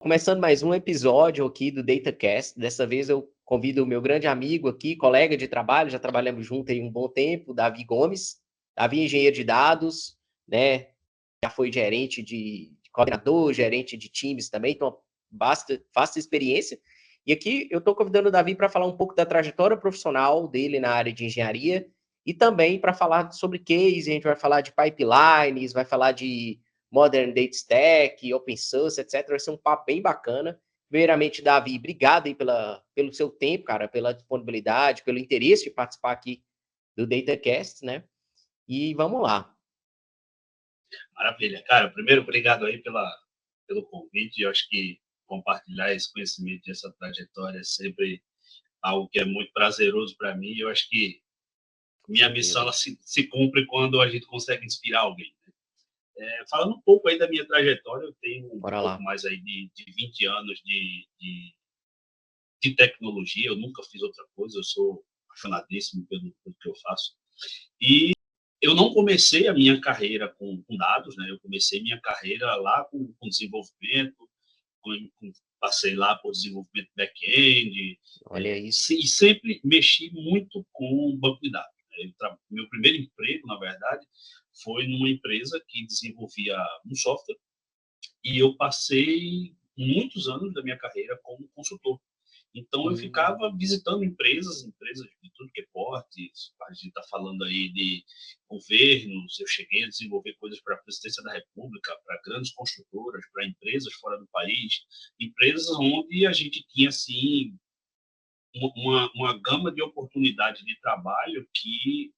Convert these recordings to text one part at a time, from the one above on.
Começando mais um episódio aqui do DataCast. Dessa vez eu convido o meu grande amigo aqui, colega de trabalho, já trabalhamos junto aí um bom tempo, Davi Gomes. Davi é engenheiro de dados, né? Já foi gerente de coordenador, gerente de times também, então vasta experiência. E aqui eu estou convidando o Davi para falar um pouco da trajetória profissional dele na área de engenharia e também para falar sobre case, a gente vai falar de pipelines, vai falar de Modern Data Stack, Open Source, etc. Vai ser um papo bem bacana. Primeiramente, Davi, obrigado aí pelo seu tempo, cara, pela disponibilidade, pelo interesse de participar aqui do DataCast, né? E vamos lá. Maravilha. Cara, primeiro, obrigado aí pelo convite. Eu acho que compartilhar esse conhecimento, essa trajetória é sempre algo que é muito prazeroso para mim. Eu acho que Com minha missão certeza. ela se cumpre quando a gente consegue inspirar alguém. Falando um pouco aí da minha trajetória, eu tenho um Bora pouco lá. mais aí de 20 anos de tecnologia. Eu nunca fiz outra coisa, eu sou apaixonadíssimo pelo que eu faço. E eu não comecei a minha carreira com dados, né? Eu comecei minha carreira lá com desenvolvimento, passei lá por desenvolvimento back-end, Olha isso. e sempre mexi muito com banco de dados. Né? Meu primeiro emprego, na verdade, foi numa empresa que desenvolvia um software e eu passei muitos anos da minha carreira como consultor. Então, eu ficava visitando empresas de tudo que é porte. A gente está falando aí de governos. Eu cheguei a desenvolver coisas para a presidência da República, para grandes construtoras, para empresas fora do país, empresas onde a gente tinha, assim, uma gama de oportunidade de trabalho que,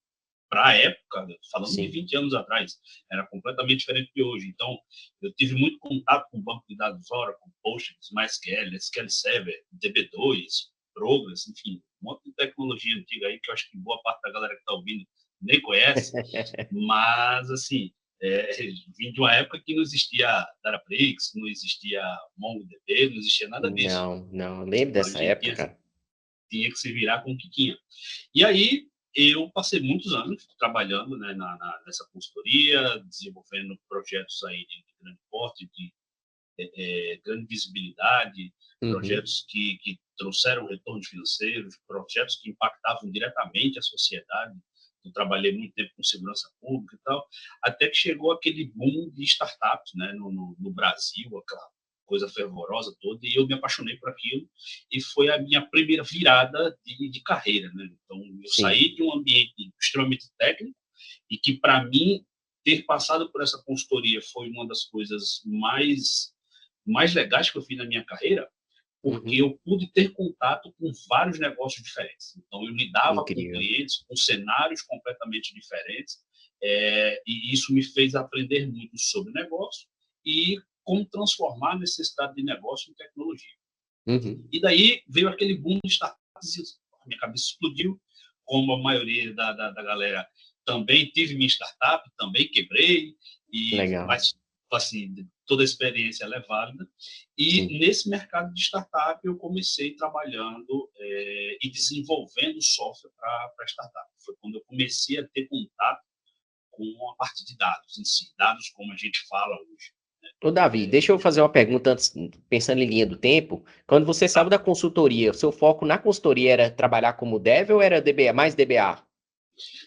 para a época, falando de Sim. 20 anos atrás, era completamente diferente de hoje. Então, eu tive muito contato com o banco de dados Oracle, Postgres, MySQL, SQL Server, DB2, Progress, enfim, um monte de tecnologia antiga aí que eu acho que boa parte da galera que está ouvindo nem conhece, mas, assim, vim de uma época que não existia Databricks, não existia MongoDB, não existia nada disso. Não, lembro Então, a dessa gente época, cara. tinha que se virar com o que tinha. E aí eu passei muitos anos trabalhando, né, nessa consultoria, desenvolvendo projetos aí de grande porte, de grande visibilidade, Uhum. projetos que trouxeram retornos financeiros, projetos que impactavam diretamente a sociedade. Eu trabalhei muito tempo com segurança pública e tal, até que chegou aquele boom de startups, né, no Brasil, aquela coisa fervorosa toda, e eu me apaixonei por aquilo, e foi a minha primeira virada de carreira. Né? Então, eu Sim. saí de um ambiente extremamente técnico, e que, para mim, ter passado por essa consultoria foi uma das coisas mais legais que eu fiz na minha carreira, porque Uhum. eu pude ter contato com vários negócios diferentes. Então, eu lidava com Incrível. clientes, com cenários completamente diferentes, e isso me fez aprender muito sobre negócio e como transformar a necessidade de negócio em tecnologia. Uhum. E daí veio aquele boom de startups e a minha cabeça explodiu, como a maioria da galera. Também tive minha startup, também quebrei, Legal. mas assim, toda a experiência é válida. Sim. E nesse mercado de startup eu comecei trabalhando e desenvolvendo software para startup. Foi quando eu comecei a ter contato com a parte de dados em si, dados como a gente fala hoje. Ô, Davi, deixa eu fazer uma pergunta antes, pensando em linha do tempo. Quando você saiu Tá? da consultoria, o seu foco na consultoria era trabalhar como dev ou era DBA, mais DBA?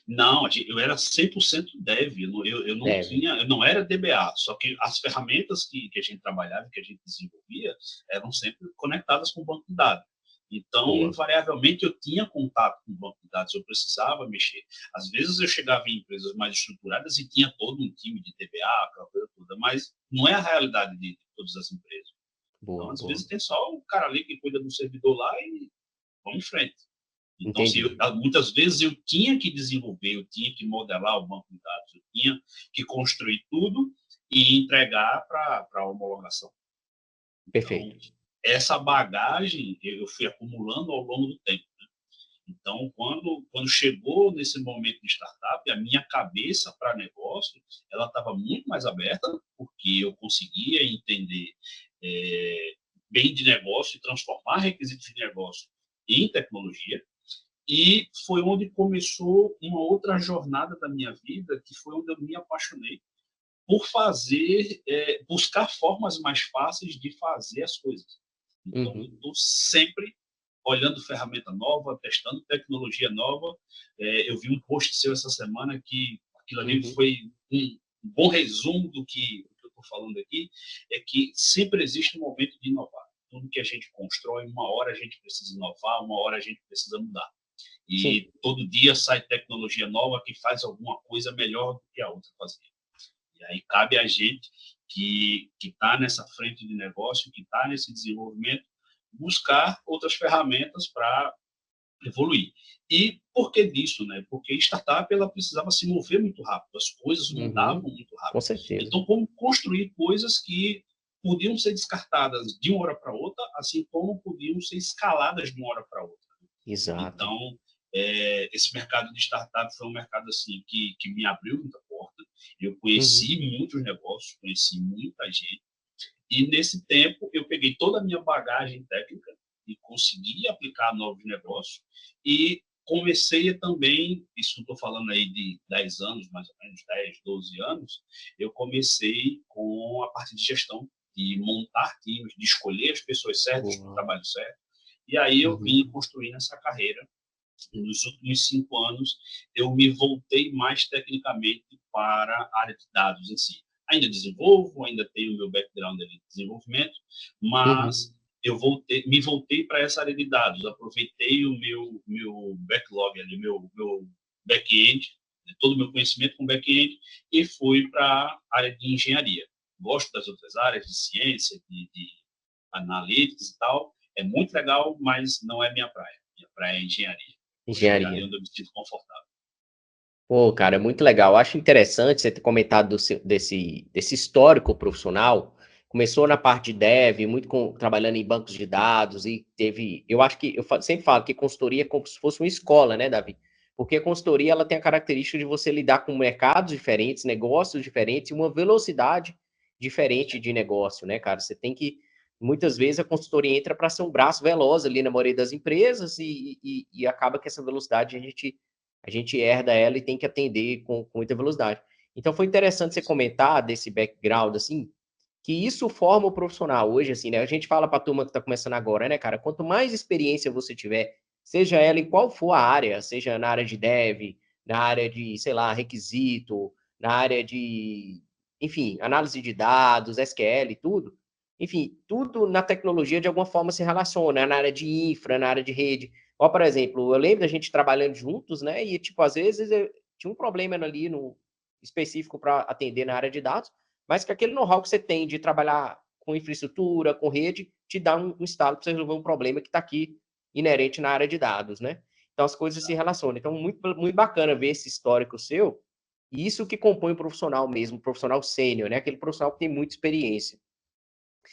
Não, eu era 100% dev, eu não Dev. tinha, eu não era DBA, só que as ferramentas que a gente trabalhava, que a gente desenvolvia, eram sempre conectadas com o banco de dados. Então, Boa. invariavelmente, eu tinha contato com o banco de dados, eu precisava mexer. Às vezes, eu chegava em empresas mais estruturadas e tinha todo um time de DBA, aquela coisa toda, mas não é a realidade de todas as empresas. Então, Boa, às boa. vezes, tem só o cara ali que cuida do servidor lá e vamos em frente. Então, assim, Entendi. muitas vezes eu tinha que desenvolver, eu tinha que modelar o banco de dados, eu tinha que construir tudo e entregar para a homologação. Então, Perfeito. essa bagagem eu fui acumulando ao longo do tempo. Né? Então, quando chegou nesse momento de startup, a minha cabeça para negócio ela estava muito mais aberta, porque eu conseguia entender bem de negócio e transformar requisitos de negócio em tecnologia. E foi onde começou uma outra jornada da minha vida, que foi onde eu me apaixonei por fazer, buscar formas mais fáceis de fazer as coisas. Então, eu estou sempre olhando ferramenta nova, testando tecnologia nova. Eu vi um post seu essa semana que aquilo ali foi um bom resumo do que eu estou falando aqui, é que sempre existe um momento de inovar. Tudo que a gente constrói, uma hora a gente precisa inovar, uma hora a gente precisa mudar. Sim. E todo dia sai tecnologia nova que faz alguma coisa melhor do que a outra fazia. E aí cabe a gente que está nessa frente de negócio, que está nesse desenvolvimento, buscar outras ferramentas para evoluir. E por que disso, né? Porque startup ela precisava se mover muito rápido, as coisas mudavam muito Com rápido. certeza. Então, como construir coisas que podiam ser descartadas de uma hora para outra, assim como podiam ser escaladas de uma hora para outra. Exato. Então, esse mercado de startup foi um mercado assim que me abriu muita porta. Eu conheci muitos negócios, conheci muita gente. E nesse tempo eu peguei toda a minha bagagem técnica e consegui aplicar novos negócios e comecei também, isso estou falando aí de 10 anos, mais ou menos 10, 12 anos, eu comecei com a parte de gestão, de montar times, de escolher as pessoas certas para o trabalho certo. E aí eu vim construindo essa carreira. Nos últimos 5 anos, eu me voltei mais tecnicamente para a área de dados em si. Ainda desenvolvo, ainda tenho o meu background de desenvolvimento, mas eu me voltei para essa área de dados. Aproveitei o meu backlog, ali, meu back-end, todo o meu conhecimento com back-end, e fui para a área de engenharia. Gosto das outras áreas, de ciência, de analytics e tal. É muito legal, mas não é minha praia. Minha praia é engenharia. Engenharia. Onde eu me sinto confortável. Pô, cara, é muito legal. Eu acho interessante você ter comentado desse histórico profissional. Começou na parte de dev, trabalhando em bancos de dados e teve. Eu acho que sempre falo que consultoria é como se fosse uma escola, né, Davi? Porque a consultoria ela tem a característica de você lidar com mercados diferentes, negócios diferentes e uma velocidade diferente de negócio, né, cara? Você tem que muitas vezes a consultoria entra para ser um braço veloz ali na maioria das empresas e acaba que essa velocidade a gente herda ela e tem que atender com muita velocidade. Então foi interessante você comentar desse background, assim, que isso forma o profissional hoje, assim, né? A gente fala para a turma que está começando agora, né, cara? Quanto mais experiência você tiver, seja ela em qual for a área, seja na área de dev, na área de, sei lá, requisito, na área de, enfim, análise de dados, SQL, tudo. Enfim, tudo na tecnologia de alguma forma se relaciona, na área de infra, na área de rede. Ó, por exemplo, eu lembro da gente trabalhando juntos, né? E, tipo, às vezes eu tinha um problema ali no específico para atender na área de dados, mas que aquele know-how que você tem de trabalhar com infraestrutura, com rede, te dá um estalo para você resolver um problema que está aqui inerente na área de dados, né? Então as coisas se relacionam. Então, muito bacana ver esse histórico seu, e isso que compõe o profissional mesmo, o profissional sênior, né? Aquele profissional que tem muita experiência.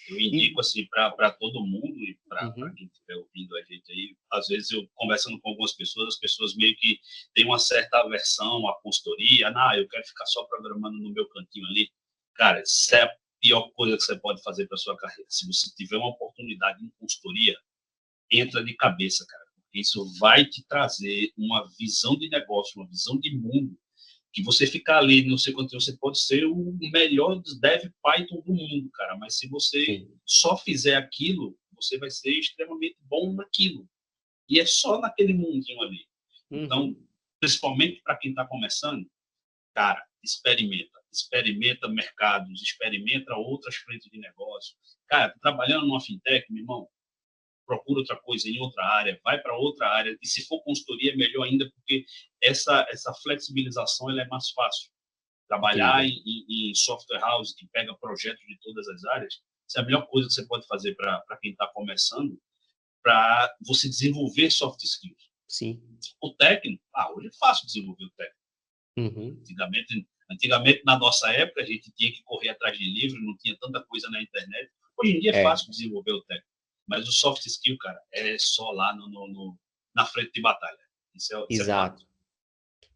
Eu E, indico assim para todo mundo e para quem estiver ouvindo a gente aí. Às vezes eu conversando com algumas pessoas, as pessoas meio que têm uma certa aversão à consultoria. Ah, eu quero ficar só programando no meu cantinho ali. Cara, isso é a pior coisa que você pode fazer para sua carreira. Se você tiver uma oportunidade em consultoria, entra de cabeça, cara. Isso vai te trazer uma visão de negócio, uma visão de mundo que você ficar ali, não sei quanto tempo, você pode ser o melhor dev Python do mundo, cara, mas se você sim. só fizer aquilo, você vai ser extremamente bom naquilo. E é só naquele mundinho ali. Então, principalmente para quem está começando, cara, experimenta mercados, experimenta outras frentes de negócio. Cara, trabalhando numa fintech, meu irmão, procura outra coisa em outra área, vai para outra área, e se for consultoria, é melhor ainda, porque essa flexibilização ela é mais fácil. Trabalhar em software house que pega projetos de todas as áreas, isso é a melhor coisa que você pode fazer para quem está começando, para você desenvolver soft skills. Sim. O técnico, hoje é fácil desenvolver o técnico. Antigamente, na nossa época, a gente tinha que correr atrás de livros, não tinha tanta coisa na internet. Hoje em dia é fácil desenvolver o técnico. Mas o soft skill, cara, é só lá na frente de batalha. Isso é fato. Exato.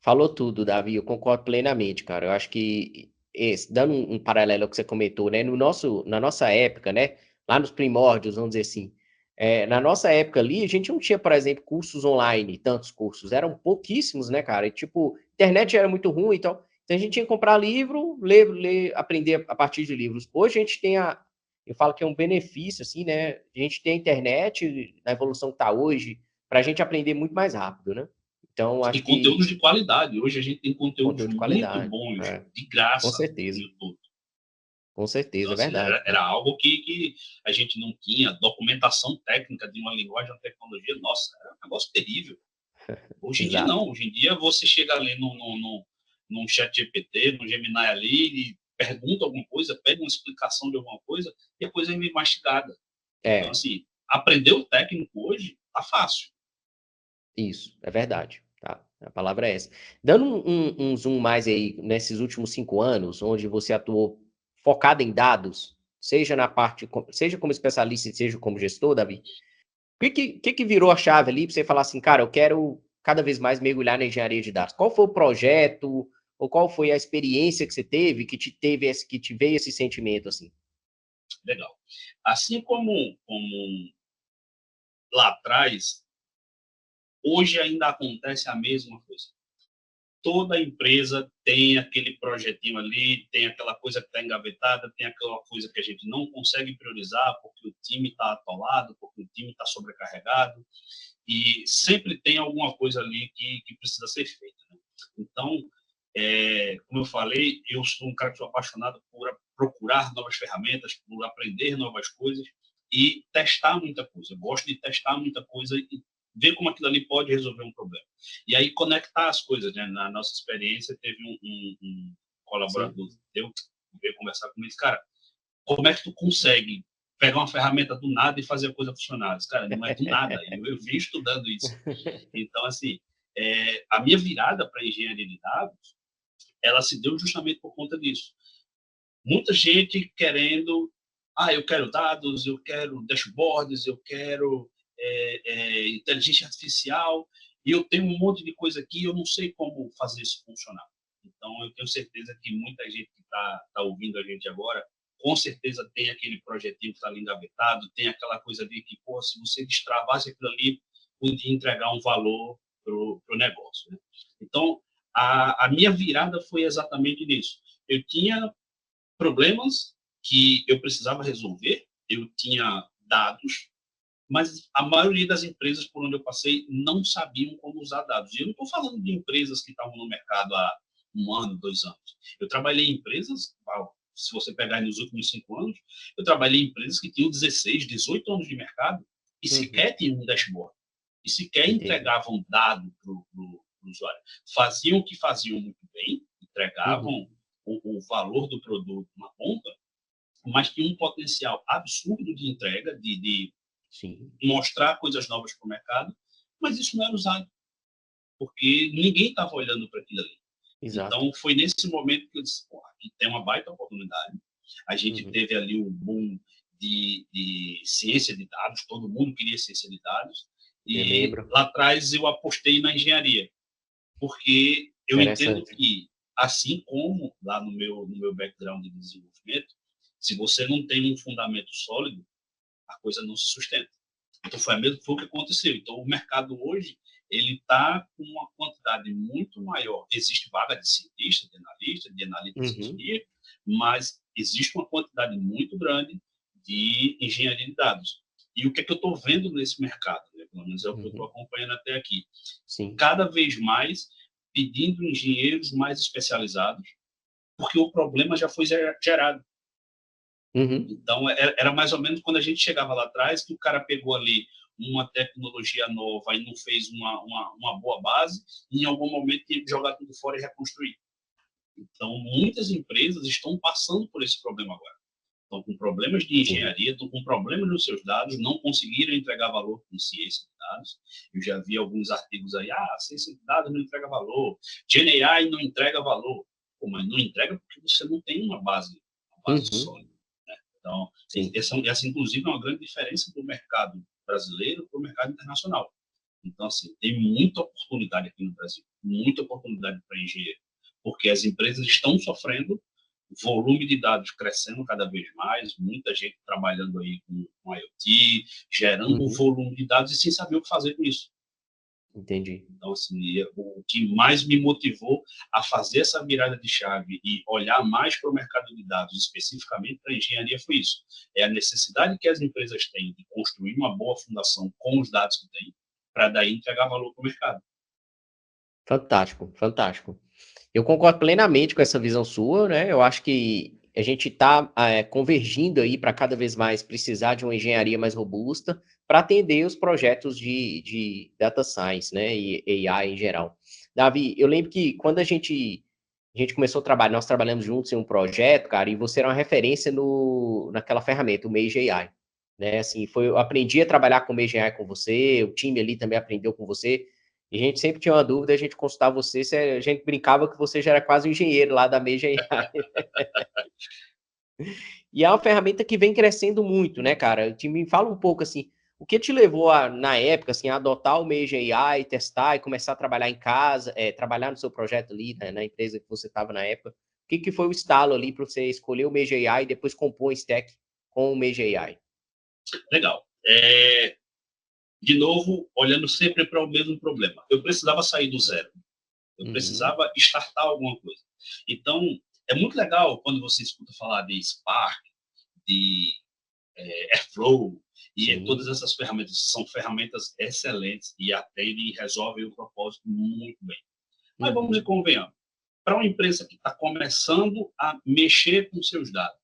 Falou tudo, Davi, eu concordo plenamente, cara. Eu acho que, dando um paralelo ao que você comentou, né? Na nossa época, né? Lá nos primórdios, vamos dizer assim, na nossa época ali, a gente não tinha, por exemplo, cursos online, tantos cursos, eram pouquíssimos, né, cara? E, tipo, internet era muito ruim, então. Então, a gente tinha que comprar livro, ler, aprender a partir de livros. Hoje a gente tem eu falo que é um benefício, assim, né? A gente tem a internet, na evolução que está hoje, para a gente aprender muito mais rápido, né? Então, E acho que conteúdos de qualidade. Hoje a gente tem conteúdos conteúdo de muito qualidade. bons, de Com graça, no certeza. YouTube. Com Então, certeza, é assim, verdade. era algo que a gente não tinha, documentação técnica de uma linguagem, uma tecnologia, nossa, era um negócio terrível. Hoje em dia, Exato. não. Hoje em dia, você chega ali num chat GPT, no Gemini ali, e pergunta alguma coisa, pede uma explicação de alguma coisa, e a coisa é mastigada. Então, É, assim, aprender o técnico hoje tá fácil. isso, é verdade. Tá? A palavra é essa. Dando um zoom mais aí nesses últimos 5 anos, onde você atuou focado em dados, seja na parte, seja como especialista, seja como gestor, Davi, o que virou a chave ali para você falar assim, cara, eu quero cada vez mais mergulhar na engenharia de dados? Qual foi o projeto ou qual foi a experiência que você teve que te veio esse sentimento assim? Legal. Assim como lá atrás, hoje ainda acontece a mesma coisa. Toda empresa tem aquele projetinho ali, tem aquela coisa que está engavetada, tem aquela coisa que a gente não consegue priorizar porque o time está atolado, porque o time está sobrecarregado, e sempre tem alguma coisa ali que precisa ser feita. Né? Então, como eu falei, eu sou um cara que sou apaixonado por procurar novas ferramentas, por aprender novas coisas e testar muita coisa. Eu gosto de testar muita coisa e ver como aquilo ali pode resolver um problema. E aí conectar as coisas, né? Na nossa experiência, teve um Sim. colaborador teu que veio conversar comigo, cara, como é que tu consegue pegar uma ferramenta do nada e fazer a coisa funcionar? Cara, não é do nada. Eu vi estudando isso. Então, assim, a minha virada para engenharia de dados, ela se deu justamente por conta disso. Muita gente querendo, eu quero dados, eu quero dashboards, eu quero inteligência artificial, e eu tenho um monte de coisa aqui, eu não sei como fazer isso funcionar. Então, eu tenho certeza que muita gente que está ouvindo a gente agora, com certeza tem aquele projetinho que está ali engavetado, tem aquela coisa de que, pô, se você destravasse aquilo ali, podia entregar um valor para o negócio. Né? Então, a minha virada foi exatamente nisso. Eu tinha problemas que eu precisava resolver, eu tinha dados, mas a maioria das empresas por onde eu passei não sabiam como usar dados. E eu não estou falando de empresas que estavam no mercado há 1 ano, 2 anos. Eu trabalhei em empresas, se você pegar nos últimos 5 anos, eu trabalhei em empresas que tinham 16, 18 anos de mercado e Uhum. sequer tinham um dashboard. E sequer Entendi. entregavam dado para o usuário. Faziam o que faziam muito bem, Uhum. entregavam o valor do produto na ponta, mas tinha um potencial absurdo de entrega, de Sim, mostrar coisas novas para o mercado, mas isso não era usado, porque ninguém estava olhando para aquilo ali. exato. Então, foi nesse momento que eu disse, aqui tem uma baita oportunidade. A gente Uhum. teve ali um boom de ciência de dados, todo mundo queria ciência de dados, Me e lembro. lá atrás eu apostei na engenharia, porque eu entendo Interessante. que, assim como lá no meu background de desenvolvimento, se você não tem um fundamento sólido, a coisa não se sustenta. Então foi o que aconteceu. Então o mercado hoje ele está com uma quantidade muito maior. Existe vaga de cientista, de analista de Uhum. engenharia, mas existe uma quantidade muito grande de engenharia de dados. E o que é que eu estou vendo nesse mercado? Né? Pelo menos é o que eu estou Uhum. acompanhando até aqui. Sim. Cada vez mais pedindo engenheiros mais especializados, porque o problema já foi gerado. Uhum. Então, era mais ou menos quando a gente chegava lá atrás, que o cara pegou ali uma tecnologia nova e não fez uma boa base, e em algum momento tinha que jogar tudo fora e reconstruir. Então, muitas empresas estão passando por esse problema agora. Estão com problemas de Sim. engenharia, estão com problemas nos seus dados, não conseguiram entregar valor com ciência de dados. Eu já vi alguns artigos aí, ciência de dados não entrega valor, GenAI não entrega valor. Pô, mas não entrega porque você não tem uma base Uhum. sólida. Então, Sim. essa inclusive, é uma grande diferença do mercado brasileiro para o mercado internacional. Então, assim, tem muita oportunidade aqui no Brasil, muita oportunidade para engenheiro, porque as empresas estão sofrendo, volume de dados crescendo cada vez mais, muita gente trabalhando aí com IoT, gerando um Uhum. volume de dados e sem saber o que fazer com isso. Entendi. Então, assim, o que mais me motivou a fazer essa virada de chave e olhar mais para o mercado de dados, especificamente para a engenharia, foi isso. É a necessidade que as empresas têm de construir uma boa fundação com os dados que têm, para daí entregar valor para o mercado. Fantástico, fantástico. Eu concordo plenamente com essa visão sua, né, eu acho que a gente está convergindo aí para cada vez mais precisar de uma engenharia mais robusta, para atender os projetos de data science, né, e AI em geral. Davi, eu lembro que quando a gente começou a trabalhar, nós trabalhamos juntos em um projeto, cara, e você era uma referência naquela ferramenta, o Mage AI, né, assim, eu aprendi a trabalhar com o Mage AI com você, o time ali também aprendeu com você, e a gente sempre tinha uma dúvida, a gente consultava você, a gente brincava que você já era quase um engenheiro lá da Mage AI. E é uma ferramenta que vem crescendo muito, né, cara? Me fala um pouco, assim, o que te levou na época, assim, a adotar o Mage AI, testar e começar a trabalhar em casa, trabalhar no seu projeto ali, né, na empresa que você estava na época? O que foi o estalo ali para você escolher o Mage AI e depois compor um stack com o Mage AI? Legal. De novo, olhando sempre para o mesmo problema. Eu precisava sair do zero. Eu Uhum, precisava startar alguma coisa. Então, é muito legal quando você escuta falar de Spark, de Airflow, e sim. todas essas ferramentas são ferramentas excelentes e atendem e resolvem o propósito muito bem. Mas vamos e Uhum, convenhamos. Para uma empresa que está começando a mexer com seus dados,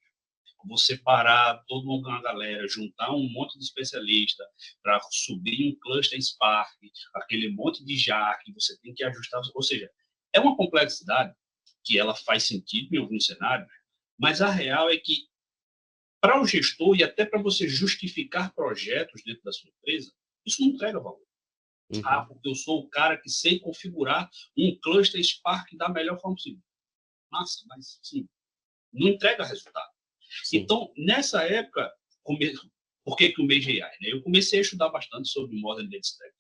você parar toda uma galera, juntar um monte de especialista para subir um cluster Spark, aquele monte de jar que você tem que ajustar, ou seja, é uma complexidade que ela faz sentido em alguns cenários, mas a real é que para o gestor e até para você justificar projetos dentro da sua empresa, isso não entrega valor. Ah, uhum, porque eu sou o cara que sei configurar um cluster Spark da melhor forma possível. Massa, mas sim, não entrega resultado. sim. Então, nessa época, por que o Mage AI? Né? Eu comecei a estudar bastante sobre Modern Data Stack.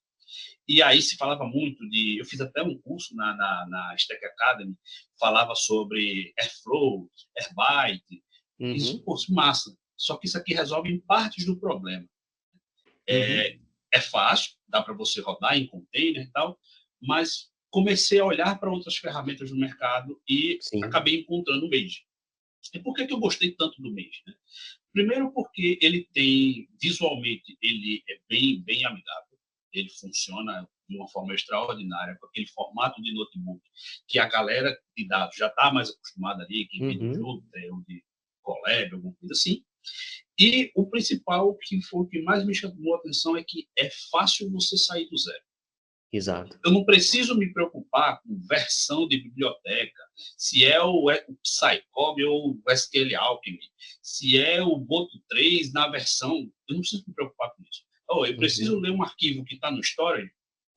E aí se falava muito de... Eu fiz até um curso na Stack Academy, falava sobre Airflow, Airbyte. Isso, Uhum, pô, massa. Só que isso aqui resolve em partes do problema. uhum, É fácil, dá para você rodar em container e tal, mas comecei a olhar para outras ferramentas do mercado e sim. acabei encontrando o Mage. E por que eu gostei tanto do Mage? Né? Primeiro porque ele tem, visualmente, ele é bem amigável, ele funciona de uma forma extraordinária, com aquele formato de notebook, que a galera de dados já está mais acostumada ali, quem vem de Uhum, Jupyter ou de Colab, alguma coisa assim. E o principal, que foi o que mais me chamou a atenção, é que é fácil você sair do zero. exato. Eu não preciso me preocupar com versão de biblioteca, se é o Psycom ou o SQL Alchemy, se é o Boto 3 na versão. Eu não preciso me preocupar com isso. Oh, eu preciso Uhum, ler um arquivo que está no storage,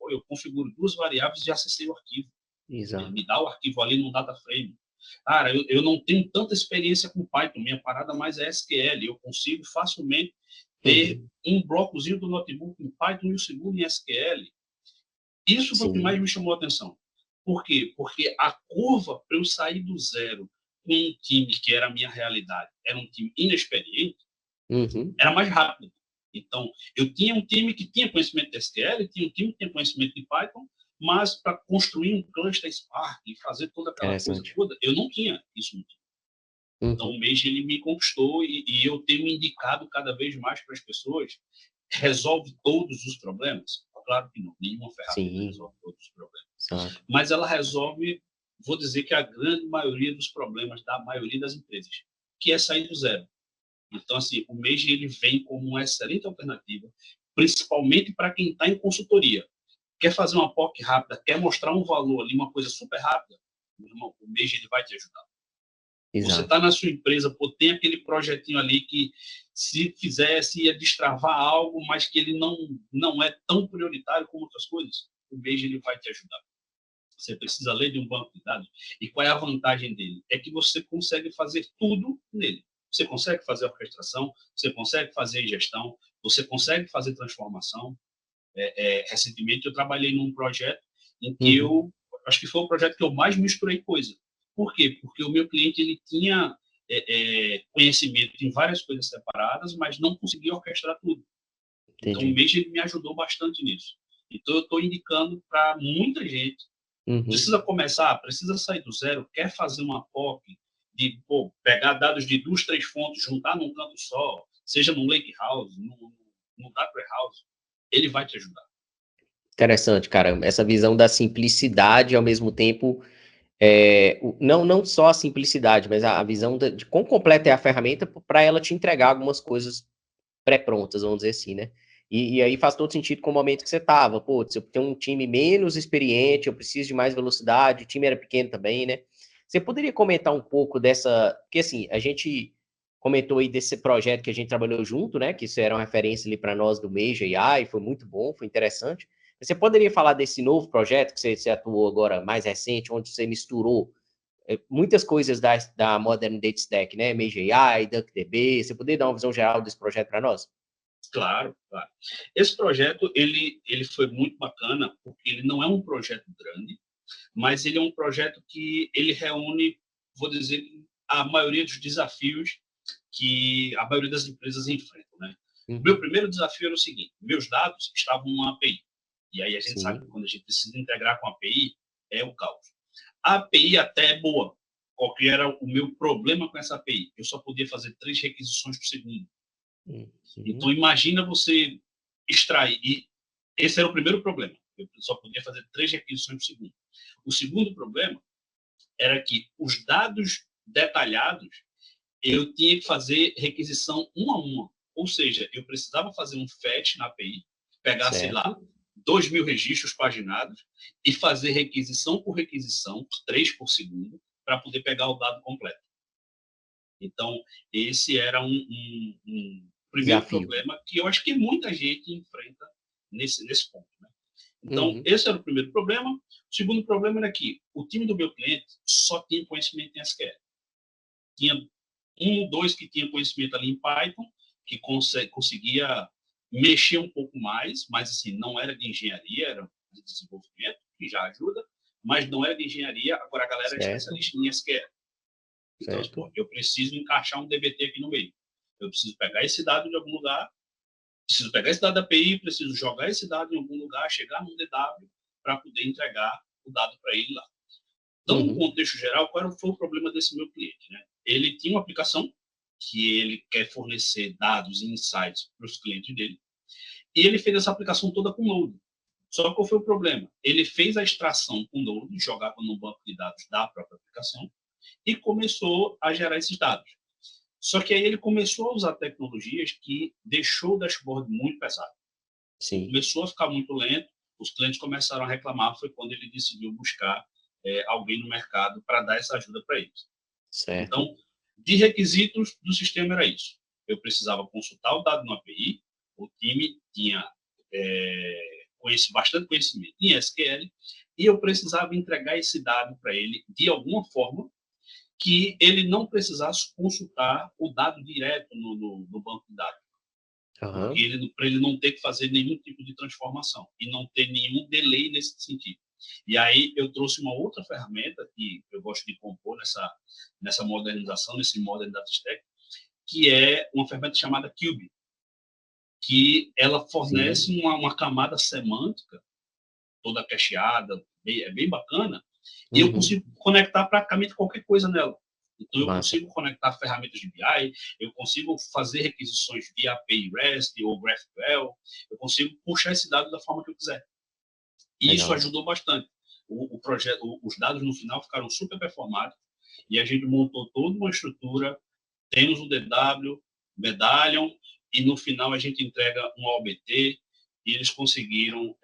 eu configuro duas variáveis e acessei o arquivo. Ele exato. me dá o arquivo ali no data frame. Cara, eu não tenho tanta experiência com Python, minha parada mais é SQL. Eu consigo facilmente ter Uhum, um blocozinho do notebook em Python e o segundo em SQL. Isso foi o que mais sim. me chamou a atenção. Por quê? Porque a curva para eu sair do zero com um time que era a minha realidade, era um time inexperiente, Uhum, era mais rápido. Então, eu tinha um time que tinha conhecimento de SQL, tinha um time que tinha conhecimento de Python, mas para construir um cluster Spark e fazer toda aquela coisa interessante. toda, eu não tinha isso. Então, Uhum, o Mage ele me conquistou e eu tenho indicado cada vez mais para as pessoas, resolve todos os problemas? Claro que não, nenhuma ferramenta sim, resolve todos os problemas. exato. Mas ela resolve, vou dizer que a grande maioria dos problemas da maioria das empresas, que é sair do zero. Então, assim, o Mage ele vem como uma excelente alternativa, principalmente para quem está em consultoria. Quer fazer uma POC rápida, quer mostrar um valor ali, uma coisa super rápida, meu irmão, o Mage ele vai te ajudar. Você Exato. está na sua empresa, pô, tem aquele projetinho ali que, se fizesse, ia destravar algo, mas que ele não é tão prioritário como outras coisas. O Mage ele vai te ajudar. Você precisa ler de um banco de dados. E qual é a vantagem dele? É que você consegue fazer tudo nele. Você consegue fazer orquestração, você consegue fazer gestão, você consegue fazer transformação. Recentemente eu trabalhei num projeto em que Uhum, acho que foi o projeto que eu mais misturei coisa. Por quê? Porque o meu cliente ele tinha conhecimento em várias coisas separadas, mas não conseguia orquestrar tudo. Então o entendi. Mage ele me ajudou bastante nisso. Então, eu estou indicando para muita gente. Precisa começar, precisa sair do zero, quer fazer uma POC de pegar dados de 2, 3 fontes, juntar num canto só, seja no Lakehouse, no Data Warehouse, ele vai te ajudar. Interessante, cara. Essa visão da simplicidade, ao mesmo tempo, não só a simplicidade, mas a visão de quão completa é a ferramenta para ela te entregar algumas coisas pré-prontas, vamos dizer assim, né? E aí faz todo sentido com o momento que você estava. Pô, se eu tenho um time menos experiente, eu preciso de mais velocidade, o time era pequeno também, né? Você poderia comentar um pouco dessa. Porque assim, a gente comentou aí desse projeto que a gente trabalhou junto, né? Que isso era uma referência ali para nós do Major AI, foi muito bom, foi interessante. Você poderia falar desse novo projeto que você atuou agora, mais recente, onde você misturou muitas coisas da Modern Data Stack, né? Major AI, DuckDB. Você poderia dar uma visão geral desse projeto para nós? Claro, claro. Esse projeto, ele foi muito bacana, porque ele não é um projeto grande, mas ele é um projeto que ele reúne, vou dizer, a maioria dos desafios que a maioria das empresas enfrentam, né? O meu primeiro desafio era o seguinte: meus dados estavam numa API. E aí a gente sabe que quando a gente precisa integrar com a API, é o caos. A API até é boa. Qual que era o meu problema com essa API? Eu só podia fazer 3 requisições por segundo. Então, imagina você extrair. E esse era o primeiro problema. Eu só podia fazer 3 requisições por segundo. O segundo problema era que os dados detalhados eu tinha que fazer requisição uma a uma. Ou seja, eu precisava fazer um fetch na API, pegar, sei lá, 2.000 registros paginados e fazer requisição por requisição, 3 por segundo, para poder pegar o dado completo. Então, esse era um primeiro Desafio. problema que eu acho que muita gente enfrenta nesse ponto. Né? Então, esse era o primeiro problema. O segundo problema era que o time do meu cliente só tinha conhecimento em SQL. Tinha um, dois que tinha conhecimento ali em Python, que conseguia mexer um pouco mais, mas assim, não era de engenharia, era de desenvolvimento, que já ajuda, mas não era de engenharia. Agora a galera é especialista em SQL. Então, pô, eu preciso encaixar um DBT aqui no meio. Eu preciso pegar esse dado de algum lugar, preciso pegar esse dado da API, preciso jogar esse dado em algum lugar, chegar num DW para poder entregar o dado para ele lá. Então, no contexto geral, qual foi o problema desse meu cliente? Né? Ele tinha uma aplicação que ele quer fornecer dados e insights para os clientes dele, e ele fez essa aplicação toda com Node. Só que qual foi o problema? Ele fez a extração com Node, jogava no banco de dados da própria aplicação, e começou a gerar esses dados. Só que aí ele começou a usar tecnologias que deixou o dashboard muito pesado. Sim. Começou a ficar muito lento, os clientes começaram a reclamar, foi quando ele decidiu buscar alguém no mercado para dar essa ajuda para eles. Certo. Então, de requisitos do sistema era isso. Eu precisava consultar o dado no API, o time tinha bastante conhecimento em SQL, e eu precisava entregar esse dado para ele de alguma forma que ele não precisasse consultar o dado direto no banco de dados. Porque para ele não ter que fazer nenhum tipo de transformação e não ter nenhum delay nesse sentido. E aí eu trouxe uma outra ferramenta que eu gosto de compor nessa modernização, nesse Modern Data Stack, que é uma ferramenta chamada Cube, que ela fornece uma camada semântica toda cacheada, é bem bacana, e eu consigo conectar praticamente qualquer coisa nela. Então, eu consigo conectar ferramentas de BI, eu consigo fazer requisições via API REST ou GraphQL, eu consigo puxar esse dado da forma que eu quiser. E isso ajudou bastante. O projeto, os dados no final ficaram super performados e a gente montou toda uma estrutura, temos um DW, Medallion, e no final a gente entrega um OBT, e eles conseguiram,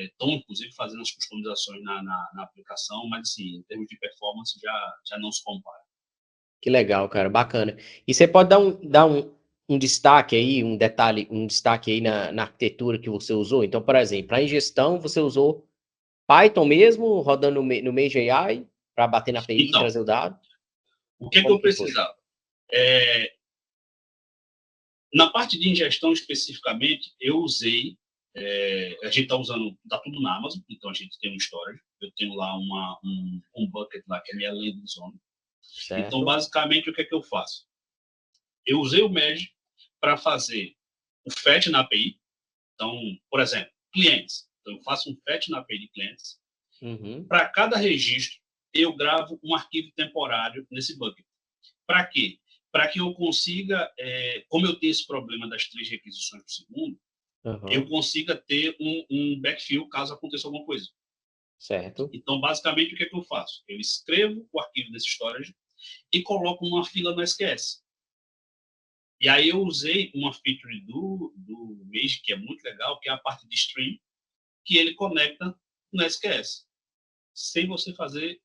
estão inclusive fazendo as customizações na aplicação, mas assim, em termos de performance já não se compara. Que legal, cara, bacana. E você pode dar um destaque aí, um detalhe, um destaque aí na arquitetura que você usou? Então, por exemplo, a ingestão você usou Python mesmo, rodando no Major AI, para bater na API e Então, trazer o dado? o que eu precisava? Na parte de ingestão especificamente, eu usei, a gente está usando, está tudo na Amazon, então a gente tem um storage, eu tenho lá um bucket lá que é minha landing zone. Então, basicamente, o que é que eu faço? Eu usei o Mesh para fazer o fetch na API. Então, por exemplo, clientes. Então, eu faço um fetch na API de clientes. Uhum. Para cada registro, eu gravo um arquivo temporário nesse bucket. Para quê? Para que eu consiga, como eu tenho esse problema das 3 requisições por segundo, eu Uhum. consiga ter um backfill caso aconteça alguma coisa. Certo. Então, basicamente, o que é que eu faço? Eu escrevo o arquivo desse storage e coloco numa fila no SQS. E aí eu usei uma feature do Mage, que é muito legal, que é a parte de stream, que ele conecta no SQS, sem você fazer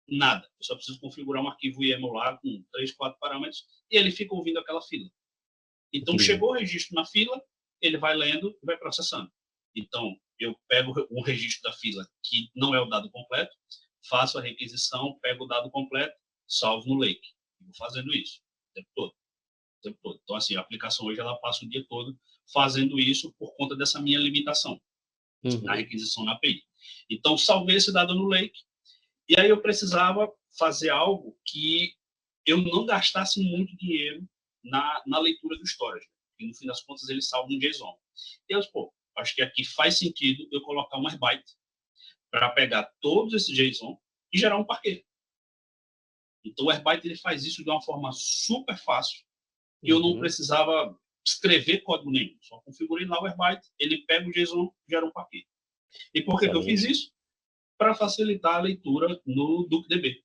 nada. Eu só preciso configurar um arquivo YAML lá com 3, 4 parâmetros e ele fica ouvindo aquela fila. Então, Incrível. chegou o registro na fila, ele vai lendo e vai processando. Então, eu pego um registro da fila que não é o dado completo, faço a requisição, pego o dado completo, salvo no Lake. Vou fazendo isso o tempo todo. O tempo todo. Então, assim, a aplicação hoje ela passa o dia todo fazendo isso por conta dessa minha limitação na Uhum. requisição na API. Então, salvei esse dado no Lake e aí eu precisava fazer algo que eu não gastasse muito dinheiro na leitura do storage. E no fim das contas ele salva no JSON. E eu, acho que aqui faz sentido eu colocar um Airbyte para pegar todos esses JSON e gerar um parquet. Então o Airbyte ele faz isso de uma forma super fácil e eu não Uhum. precisava escrever código nenhum. Só configurei lá o Airbyte, ele pega o JSON e gera um parquet. E por que eu fiz Excelente. isso? Para facilitar a leitura no DuckDB.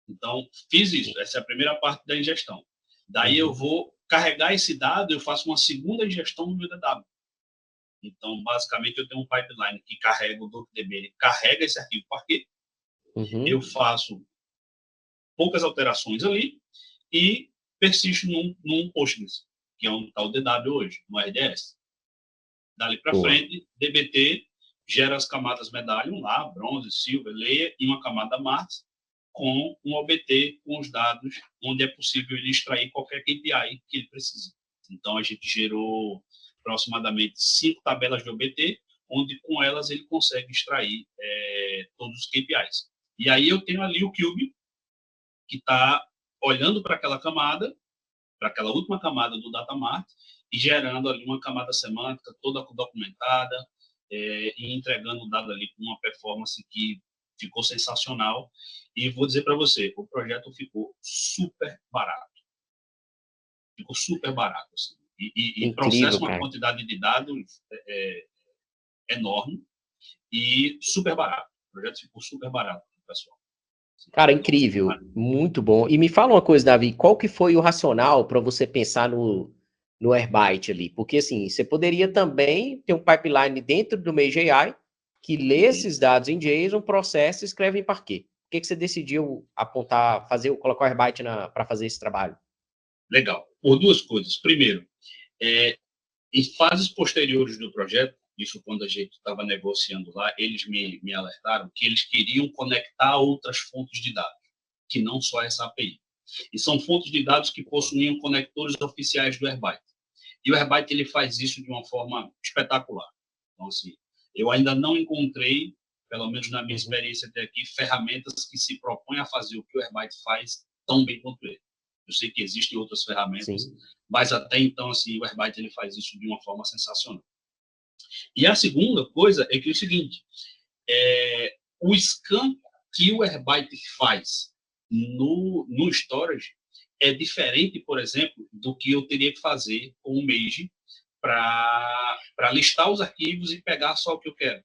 Então, fiz isso. Essa é a primeira parte da ingestão. Daí eu Uhum. vou carregar esse dado, eu faço uma segunda ingestão no meu DW. Então, basicamente, eu tenho um pipeline que carrega o DocDB, ele carrega esse arquivo Parquet, eu Uhum. faço poucas alterações ali e persisto num Postgres, que é um tal DW hoje, no RDS. Dali para Boa. frente, DBT gera as camadas Medallion lá, bronze, silver, layer e uma camada Mars com um OBT com os dados onde é possível ele extrair qualquer KPI que ele precise. Então, a gente gerou aproximadamente 5 tabelas de OBT, onde com elas ele consegue extrair todos os KPIs. E aí eu tenho ali o Cube, que está olhando para aquela camada, para aquela última camada do Datamart, e gerando ali uma camada semântica toda documentada, e entregando o dado ali com uma performance que ficou sensacional. E vou dizer para você, o projeto ficou super barato. Ficou super barato. Assim. E processa Incrível, uma cara. quantidade de dados enorme e super barato. O projeto ficou super barato, pessoal. Cara, Então, assim, incrível. Muito bom. E me fala uma coisa, Davi, qual que foi o racional para você pensar no Airbyte ali? Porque, assim, você poderia também ter um pipeline dentro do Mage AI que lê esses dados em JSON, processa e escreve em Parquet. Por que você decidiu apontar, colocar o Airbyte para fazer esse trabalho? legal. Por duas coisas. Primeiro, em fases posteriores do projeto, isso quando a gente estava negociando lá, eles me alertaram que eles queriam conectar outras fontes de dados, que não só essa API. E são fontes de dados que possuíam conectores oficiais do Airbyte. E o Airbyte ele faz isso de uma forma espetacular. Então, assim, eu ainda não encontrei, pelo menos na minha Uhum. experiência até aqui, ferramentas que se propõem a fazer o que o Airbyte faz tão bem quanto ele. Eu sei que existem outras ferramentas, Sim. mas até então, assim, o Airbyte ele faz isso de uma forma sensacional. E a segunda coisa é que é o seguinte, o scan que o Airbyte faz no storage é diferente, por exemplo, do que eu teria que fazer com o Mage para listar os arquivos e pegar só o que eu quero.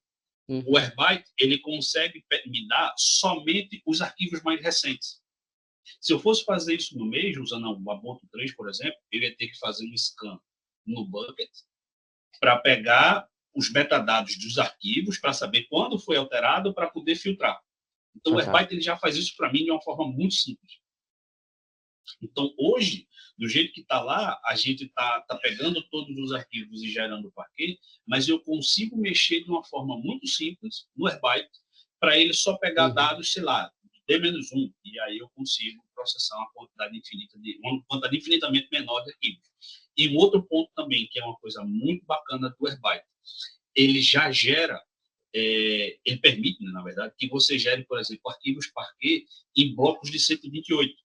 O Uhum. Airbyte, ele consegue me dar somente os arquivos mais recentes. Se eu fosse fazer isso no Mage, usando o Ubuntu 3, por exemplo, eu ia ter que fazer um scan no bucket para pegar os metadados dos arquivos, para saber quando foi alterado, para poder filtrar. Então, o Airbyte Fantástico. ele já faz isso para mim de uma forma muito simples. Então, hoje, do jeito que está lá, a gente está pegando todos os arquivos e gerando o parquet, mas eu consigo mexer de uma forma muito simples no Airbyte para ele só pegar Uhum. dados, sei lá, D-1, e aí eu consigo processar uma quantidade infinitamente menor de arquivos. E um outro ponto também, que é uma coisa muito bacana do Airbyte, ele já gera, ele permite, né, na verdade, que você gere, por exemplo, arquivos Parquet em blocos de 128.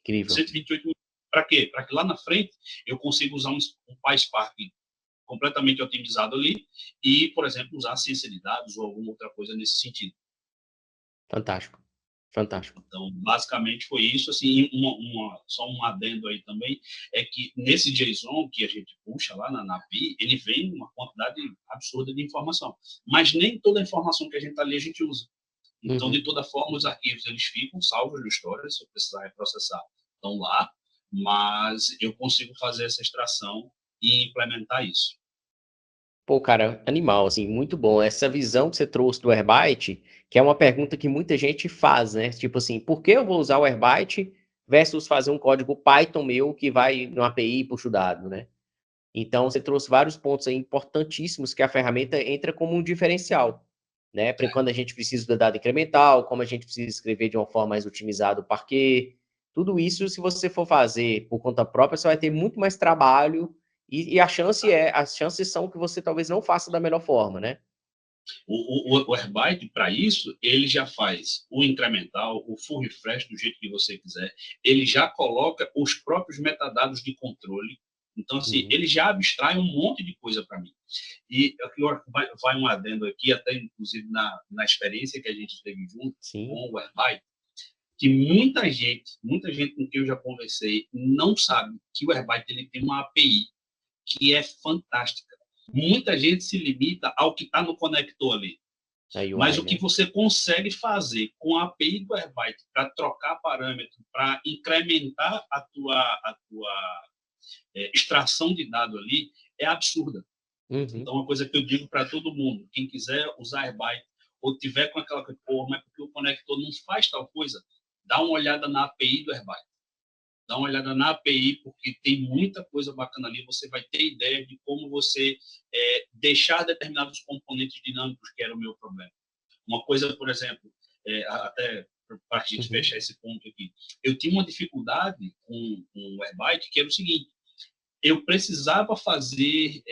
Incrível. 128 para quê? Para que lá na frente eu consiga usar um PySpark completamente otimizado ali e, por exemplo, usar ciência de dados ou alguma outra coisa nesse sentido. Fantástico, fantástico. Então, basicamente foi isso. Assim, só um adendo aí também, é que nesse JSON que a gente puxa lá na API, ele vem uma quantidade absurda de informação. Mas nem toda a informação que a gente está ali a gente usa. Então, de toda forma, os arquivos eles ficam salvos no storage, se eu precisar reprocessar, estão lá, mas eu consigo fazer essa extração e implementar isso. Pô, cara, animal, assim, muito bom. Essa visão que você trouxe do Airbyte, que é uma pergunta que muita gente faz, né? Tipo assim, por que eu vou usar o Airbyte versus fazer um código Python meu que vai no API e puxa o dado, né? Então, você trouxe vários pontos aí importantíssimos que a ferramenta entra como um diferencial, né? Para quando a gente precisa do dado incremental, como a gente precisa escrever de uma forma mais otimizada o parquet, tudo isso, se você for fazer por conta própria, você vai ter muito mais trabalho e as chances são que você talvez não faça da melhor forma, né? O Airbyte, para isso, ele já faz o incremental, o full refresh do jeito que você quiser, ele já coloca os próprios metadados de controle. Então, assim, ele já abstrai um monte de coisa para mim. E aqui vai um adendo aqui, até inclusive na experiência que a gente teve junto Sim. com o Airbyte, que muita gente com quem eu já conversei, não sabe que o Airbyte ele tem uma API que é fantástica. Muita gente se limita ao que está no conector ali. UI, Mas o que né? você consegue fazer com a API do Airbyte para trocar parâmetro, para incrementar a tua extração de dado ali, é absurda. Então, uma coisa que eu digo para todo mundo, quem quiser usar Airbyte ou tiver com aquela coisa, mas porque o conector não faz tal coisa, dá uma olhada na API do Airbyte. Dá uma olhada na API, porque tem muita coisa bacana ali. Você vai ter ideia de como você deixar determinados componentes dinâmicos, que era o meu problema. Uma coisa, por exemplo, até para a gente fechar esse ponto aqui, eu tinha uma dificuldade com o Airbyte, que era o seguinte: eu precisava fazer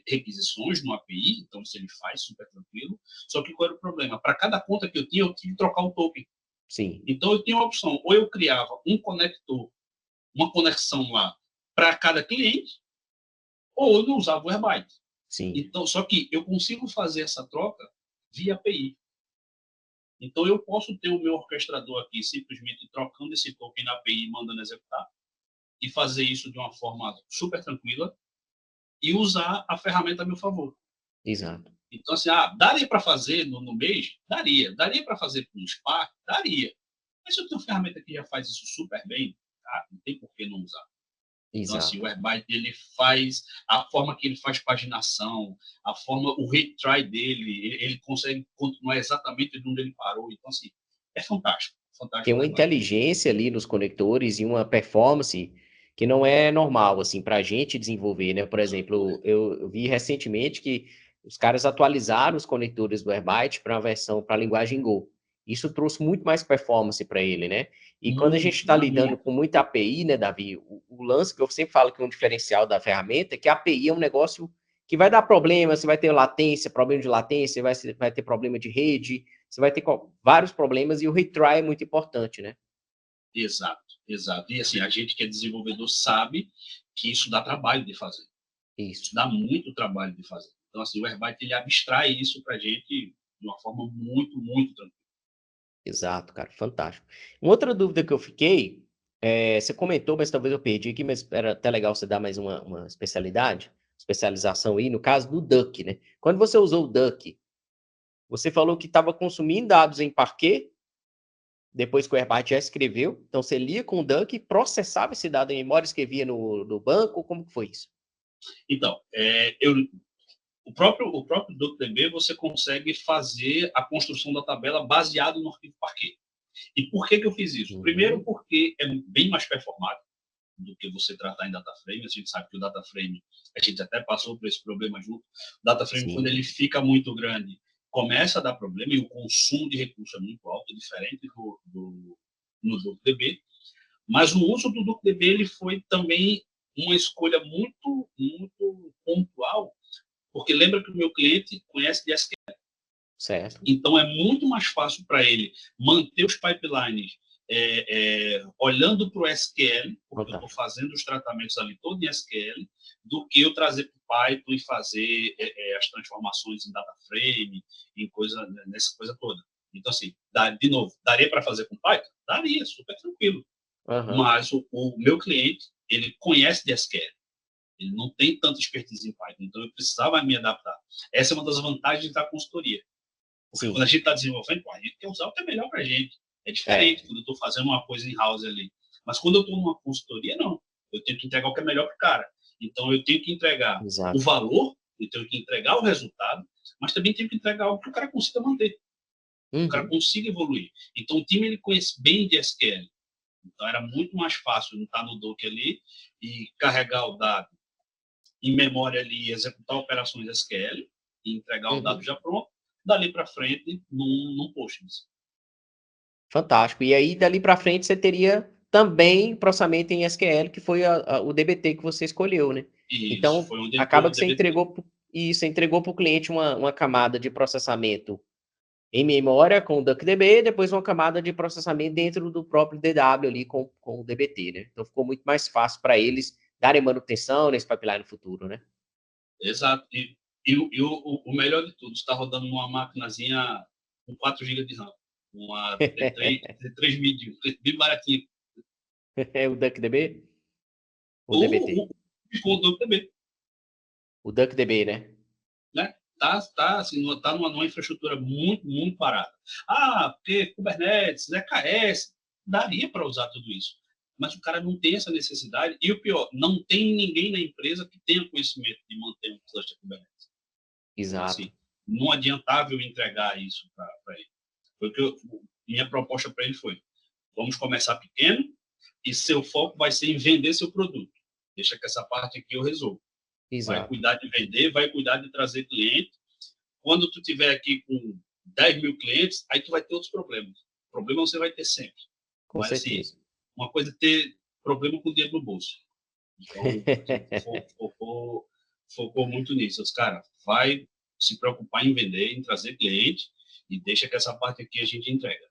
requisições no API, então isso ele faz super tranquilo, só que qual era o problema? Para cada conta que eu tinha que trocar o token. Sim. Então eu tinha a opção, ou eu criava um conector, uma conexão lá para cada cliente, ou eu não usava o Airbyte. Sim. Então, só que eu consigo fazer essa troca via API. Então, eu posso ter o meu orquestrador aqui simplesmente trocando esse token na API e mandando executar, e fazer isso de uma forma super tranquila, e usar a ferramenta a meu favor. Exato. Então, assim, daria para fazer no mês? Daria. Daria para fazer com o Spark? Daria. Mas se eu tenho uma ferramenta que já faz isso super bem, não tem por que não usar. Então, assim, o Airbyte, ele faz a forma que ele faz paginação, a forma, o retry dele, ele consegue continuar exatamente de onde ele parou. Então, assim, é fantástico. Fantástico. Tem uma inteligência ali nos conectores e uma performance que não é normal, assim, para a gente desenvolver, né? Por exemplo, eu vi recentemente que os caras atualizaram os conectores do Airbyte para a versão, para a linguagem Go. Isso trouxe muito mais performance para ele, né? E quando a gente está lidando com muita API, né, Davi, o lance que eu sempre falo que é um diferencial da ferramenta é que a API é um negócio que vai dar problema, você vai ter latência, problema de latência, vai ter problema de rede, você vai ter vários problemas e o retry é muito importante, né? Exato, exato. E assim, a gente que é desenvolvedor sabe que isso dá trabalho de fazer. Isso dá muito trabalho de fazer. Então, assim, o Airbyte, ele abstrai isso para a gente de uma forma muito, muito tranquila. Exato, cara, fantástico. Uma outra dúvida que eu fiquei, você comentou, mas talvez eu perdi aqui, mas era até legal você dar mais uma especialização aí, no caso do Duck, né? Quando você usou o Duck, você falou que estava consumindo dados em Parquet, depois que o Airbyte já escreveu, então você lia com o Duck, processava esse dado em memória, escrevia no banco, como que foi isso? Então, o próprio DuckDB, você consegue fazer a construção da tabela baseado no arquivo Parquet. E por que eu fiz isso? Primeiro, porque é bem mais performático do que você tratar em DataFrame. A gente sabe que o DataFrame, a gente até passou por esse problema junto. O DataFrame, quando ele fica muito grande, começa a dar problema e o consumo de recursos é muito alto, diferente no DuckDB. Mas o uso do DuckDB ele foi também uma escolha muito, muito pontual, porque lembra que o meu cliente conhece de SQL. Certo. Então, é muito mais fácil para ele manter os pipelines olhando para o SQL, porque eu estou fazendo os tratamentos ali todo em SQL, do que eu trazer Python e fazer as transformações em data frame, nessa coisa toda. Então, assim, de novo, daria para fazer com Python? Daria, super tranquilo. Aham. Mas o meu cliente, ele conhece de SQL. Ele não tem tanta expertise em Python, então eu precisava me adaptar. Essa é uma das vantagens da consultoria. Porque quando Sim. a gente está desenvolvendo, a gente quer usar o que é melhor para a gente. É É, diferente quando eu estou fazendo uma coisa in-house ali. Mas quando eu estou numa consultoria, não. Eu tenho que entregar o que é melhor para o cara. Então, eu tenho que entregar o exato. valor, eu tenho que entregar o resultado, mas também tenho que entregar algo que o cara consiga manter, que o cara Uhum. consiga evoluir. Então, o time ele conhece bem de SQL. Então, era muito mais fácil não estar no Docker ali e carregar o dado em memória ali, executar operações SQL e entregar o dado Uhum. já pronto, dali para frente num Postgres. Fantástico. E aí, dali para frente, você teria também processamento em SQL, que foi o DBT que você escolheu, né? E isso Então, foi onde entrou acaba no que você DBT. entregou você entregou para o cliente uma camada de processamento em memória com o DuckDB, depois uma camada de processamento dentro do próprio DW ali com o DBT, né? Então ficou muito mais fácil para eles darem manutenção nesse pipeline no futuro, né? Exato. E o melhor de tudo, está rodando numa maquinazinha com 4 GB de RAM. Uma T3 Medium, bem baratinha. É o DuckDB? O DBT? O com o DuckDB, O DuckDB, né? né? Tá, assim, tá numa infraestrutura muito, muito barata. Ah, porque Kubernetes, EKS, daria para usar tudo isso. Mas o cara não tem essa necessidade. E o pior, não tem ninguém na empresa que tenha conhecimento de manter um cluster Kubernetes. Então, Exato. assim, não adiantava eu entregar isso para ele. Foi que minha proposta para ele foi: vamos começar pequeno e seu foco vai ser em vender seu produto. Deixa que essa parte aqui eu resolvo. Vai Exato. cuidar de vender, vai cuidar de trazer cliente. Quando tu tiver aqui com 10 mil clientes, aí tu vai ter outros problemas. Problema você vai ter sempre. Com Mas, assim, certeza. uma coisa é ter problema com dinheiro no bolso. Então, a gente focou muito nisso. Os caras, vai se preocupar em vender, em trazer cliente e deixa que essa parte aqui a gente entrega.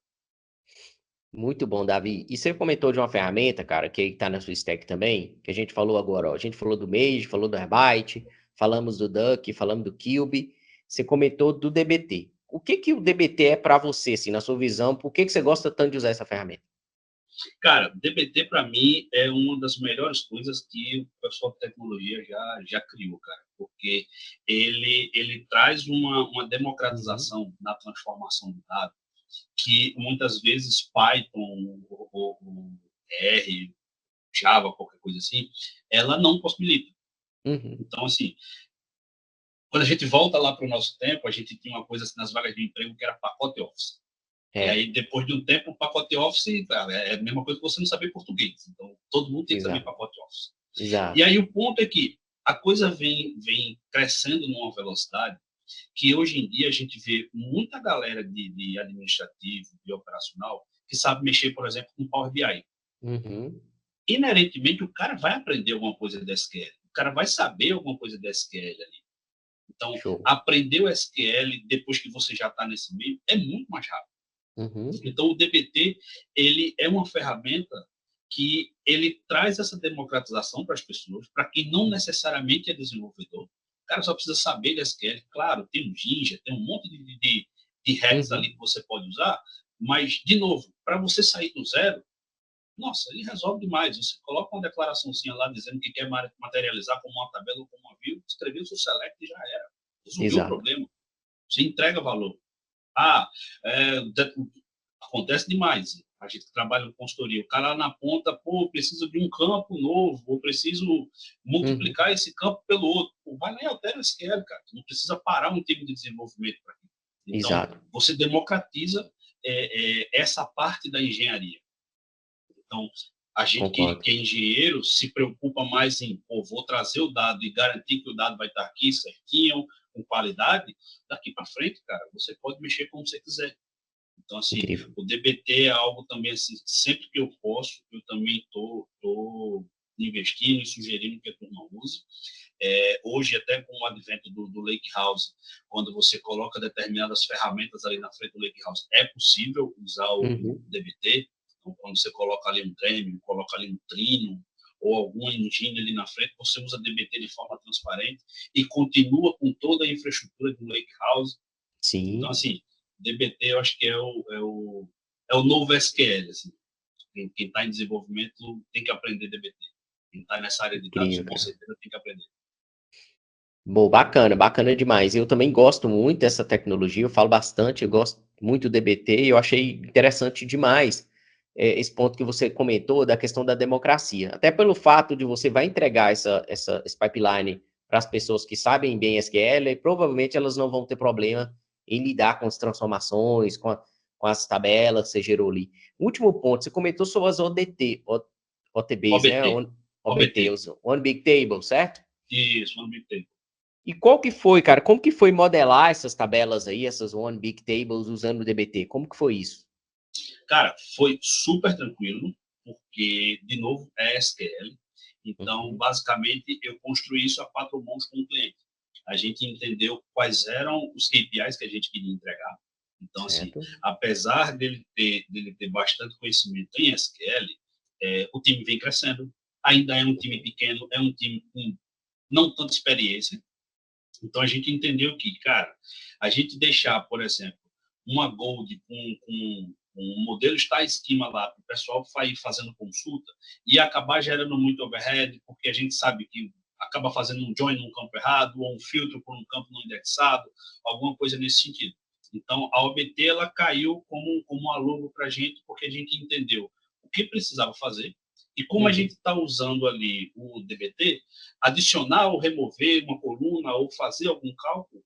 Muito bom, Davi. E você comentou de uma ferramenta, cara, que está na sua stack também, que a gente falou agora, ó. A gente falou do Mage, falou do Herbite, falamos do Duck, falamos do Cube. Você comentou do DBT. O que que o DBT é para você, assim, na sua visão? Por que que você gosta tanto de usar essa ferramenta? Cara, DBT para mim é uma das melhores coisas que o pessoal de tecnologia já criou, cara, porque ele traz uma Uhum, democratização na transformação do dado que muitas vezes Python ou R, Java, qualquer coisa assim, ela não possibilita. uhum. Então, assim, quando a gente volta lá para o nosso tempo, a gente tinha uma coisa assim nas vagas de emprego que era pacote Office. E É, aí, depois de um tempo, o pacote Office é a mesma coisa que você não saber português. Então, todo mundo tem que saber exato, pacote Office. E exato. aí, o ponto é que a coisa vem crescendo numa velocidade que hoje em dia a gente vê muita galera de administrativo, de operacional, que sabe mexer, por exemplo, com Power BI. Uhum. Inerentemente, o cara vai aprender alguma coisa de SQL. O cara vai saber alguma coisa de SQL ali. Então, Show. aprender o SQL depois que você já está nesse meio é muito mais rápido. Uhum. Então, o DBT ele é uma ferramenta que ele traz essa democratização para as pessoas, para quem não necessariamente é desenvolvedor. O cara só precisa saber de SQL. Claro, tem um Jinja, tem um monte de hacks ali Uhum. que você pode usar, mas, de novo, para você sair do zero, nossa, ele resolve demais. Você coloca uma declaraçãozinha lá dizendo que quer materializar como uma tabela ou como uma view, escreveu o seu select e já era. Resolveu o Exato. problema. Você entrega valor. Ah, é, acontece demais. A gente trabalha com consultoria. O cara lá na ponta, pô, preciso de um campo novo, ou preciso Uhum. multiplicar esse campo pelo outro. Pô, vai lá e altera o SQL, cara. Não precisa parar um time de desenvolvimento para aquilo. Então, Exato. você democratiza essa parte da engenharia. Então, a gente Concordo. que é engenheiro se preocupa mais em, pô, vou trazer o dado e garantir que o dado vai estar aqui certinho, com qualidade. Daqui para frente, cara, você pode mexer como você quiser. Então, assim, Incrível. o DBT é algo também, assim, sempre que eu posso, eu também estou investindo e sugerindo que a turma use. Hoje, até com o advento do Lake House, quando você coloca determinadas ferramentas ali na frente do Lake House, é possível usar o Uhum. DBT. Então, quando você coloca ali um Dremio, coloca ali um Trino, ou algum engine ali na frente, você usa DBT de forma transparente e continua com toda a infraestrutura do Lakehouse. Então, Sim. assim, DBT eu acho que é o novo SQL. Assim. Quem está em desenvolvimento tem que aprender DBT. Quem está nessa área de dados, Incrível, com cara. certeza tem que aprender. Bom, bacana, bacana demais. Eu também gosto muito dessa tecnologia, eu falo bastante, eu gosto muito do DBT, e eu achei interessante demais esse ponto que você comentou da questão da democracia. Até pelo fato de você vai entregar esse pipeline para as pessoas que sabem bem SQL, e provavelmente elas não vão ter problema em lidar com as transformações, com as tabelas que você gerou ali. Último ponto, você comentou sobre as OTBs, né? OBT. OBT, OBT. os One Big Table, certo? Isso, OBT. E qual que foi, cara? Como que foi modelar essas tabelas aí, essas One Big Tables usando o DBT? Como que foi isso? Cara, foi super tranquilo, porque, de novo, é SQL. Então, Uhum, basicamente, eu construí isso a quatro mãos com o cliente. A gente entendeu quais eram os KPIs que a gente queria entregar. Então, assim, certo? apesar dele ter bastante conhecimento em SQL, o time vem crescendo. Ainda é um time pequeno, é um time com não tanta experiência. Então, a gente entendeu que, cara, a gente deixar, por exemplo, uma Gold com um modelo está esquema lá para o pessoal ir fazendo consulta e acabar gerando muito overhead, porque a gente sabe que acaba fazendo um join num campo errado ou um filtro por um campo não indexado, alguma coisa nesse sentido. Então, a OBT ela caiu como um aluno para a gente, porque a gente entendeu o que precisava fazer e como a Uhum, gente está usando ali o DBT, adicionar ou remover uma coluna ou fazer algum cálculo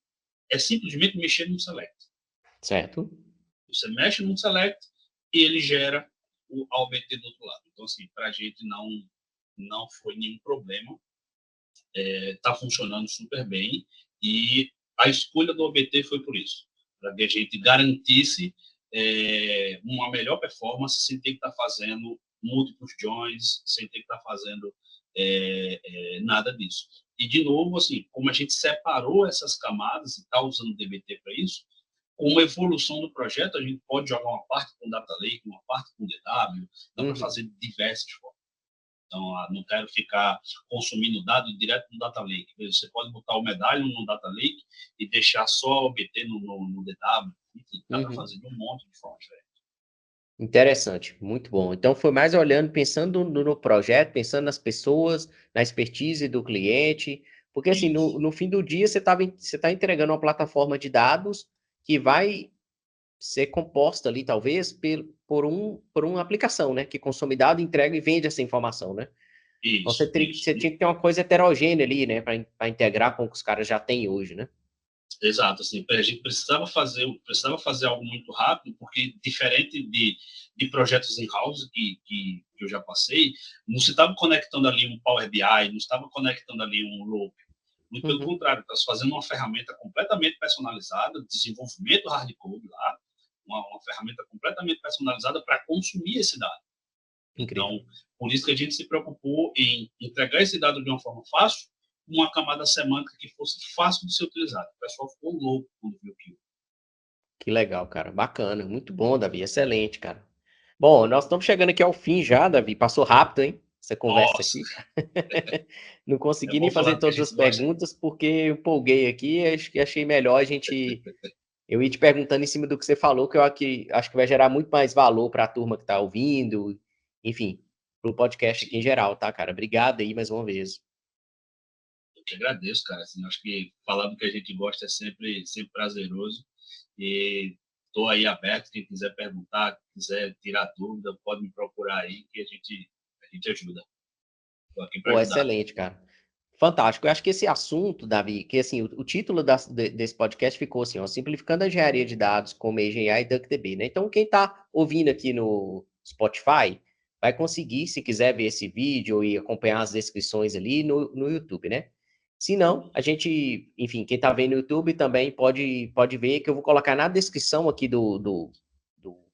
é simplesmente mexer no select. certo? Você mexe no select e ele gera o AOBT do outro lado. Então, assim, para a gente não foi nenhum problema. Está funcionando super bem. E a escolha do OBT foi por isso. Para que a gente garantisse uma melhor performance sem ter que estar fazendo múltiplos joins, sem ter que estar fazendo nada disso. E, de novo, assim, como a gente separou essas camadas e está usando o DBT para isso, com uma evolução do projeto, a gente pode jogar uma parte com Data Lake, uma parte com DW, dá para Uhum. fazer diversas formas. Então, não quero ficar consumindo dados direto no Data Lake. Você pode botar o medalhon no Data Lake e deixar só o BT no DW. Enfim, dá para Uhum. fazer de um monte de formas diferentes. Interessante, muito bom. Então foi mais olhando, pensando no projeto, pensando nas pessoas, na expertise do cliente, porque assim, Isso. no fim do dia você tá entregando uma plataforma de dados que vai ser composta ali, talvez, por uma aplicação, né? Que consome dado, entrega e vende essa informação, né? Então Isso, isso. você tinha que ter uma coisa heterogênea ali, né? Para integrar com o que os caras já têm hoje, né? Exato, assim, a gente precisava fazer algo muito rápido, porque diferente de projetos in-house que eu já passei, não se estava conectando ali um Power BI, não estava conectando ali um Loop. Muito pelo Uhum. contrário, está fazendo uma ferramenta completamente personalizada, desenvolvimento hardcode lá, uma ferramenta completamente personalizada para consumir esse dado. Incrível. Então, por isso que a gente se preocupou em entregar esse dado de uma forma fácil, uma camada semântica que fosse fácil de ser utilizada. O pessoal ficou louco quando viu aquilo. Que legal, cara. Bacana. Muito bom, Davi. Excelente, cara. Bom, nós estamos chegando aqui ao fim já, Davi. Passou rápido, hein? Essa conversa Nossa, aqui. Não é consegui nem bom falar fazer do que a todas as gente gosta. perguntas porque eu empolguei aqui. Acho que achei melhor a gente. Eu ia te perguntando em cima do que você falou, que eu acho que vai gerar muito mais valor para a turma que está ouvindo, enfim, para o podcast aqui em Sim, geral, tá, cara? Obrigado aí mais uma vez. eu que agradeço, cara. Assim, acho que falar do que a gente gosta é sempre prazeroso. E estou aí aberto. Quem quiser perguntar, quiser tirar dúvida, pode me procurar aí que a gente ajuda. Estou aqui para Pô, ajudar. excelente, cara. Fantástico. Eu acho que esse assunto, Davi, que assim, o título desse podcast ficou assim, ó, Simplificando a Engenharia de Dados com AI e DuckDB, né? Então, quem está ouvindo aqui no Spotify vai conseguir, se quiser ver esse vídeo e acompanhar as descrições ali no YouTube, né? Se não, a gente, enfim, quem está vendo no YouTube também pode ver que eu vou colocar na descrição aqui do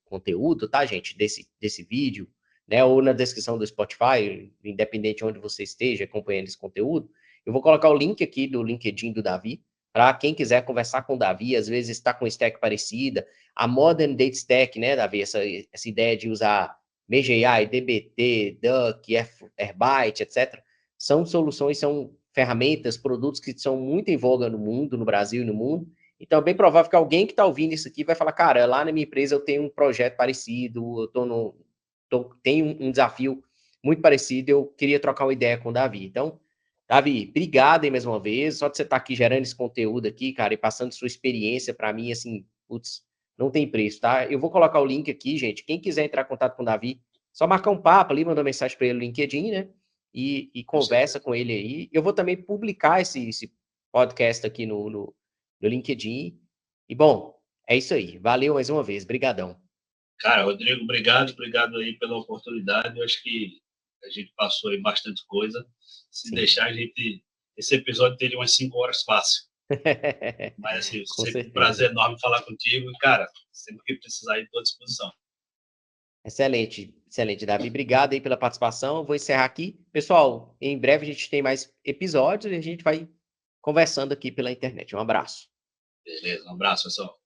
conteúdo, tá, gente? Desse vídeo, né? Ou na descrição do Spotify, independente de onde você esteja acompanhando esse conteúdo. Eu vou colocar o link aqui do LinkedIn do Davi, para quem quiser conversar com o Davi, às vezes está com stack parecida. A Modern Data Stack, né, Davi? Essa ideia de usar MGI, DBT, Duck, Airbyte, etc. São soluções, são ferramentas, produtos que são muito em voga no mundo, no Brasil e no mundo. Então, é bem provável que alguém que está ouvindo isso aqui vai falar, cara, lá na minha empresa eu tenho um projeto parecido, eu tenho um desafio muito parecido, eu queria trocar uma ideia com o Davi. Então, Davi, obrigado aí mais uma vez, só de você estar aqui gerando esse conteúdo aqui, cara, e passando sua experiência para mim, assim, putz, não tem preço, tá? Eu vou colocar o link aqui, gente, quem quiser entrar em contato com o Davi, só marcar um papo ali, mandar mensagem para ele no LinkedIn, né? E Com conversa certeza. com ele aí. Eu vou também publicar esse podcast aqui no LinkedIn. E, bom, é isso aí. Valeu mais uma vez. Brigadão. Cara, Rodrigo, obrigado aí pela oportunidade. Eu acho que a gente passou aí bastante coisa. Se Sim. deixar, esse episódio teria umas 5 horas fácil. Mas, assim, Com sempre um certeza. prazer enorme falar contigo. E, cara, sempre que precisar, estou à disposição. Excelente, excelente, Davi. Obrigado aí pela participação. Eu vou encerrar aqui. Pessoal, em breve a gente tem mais episódios e a gente vai conversando aqui pela internet. Um abraço. Beleza, um abraço, pessoal.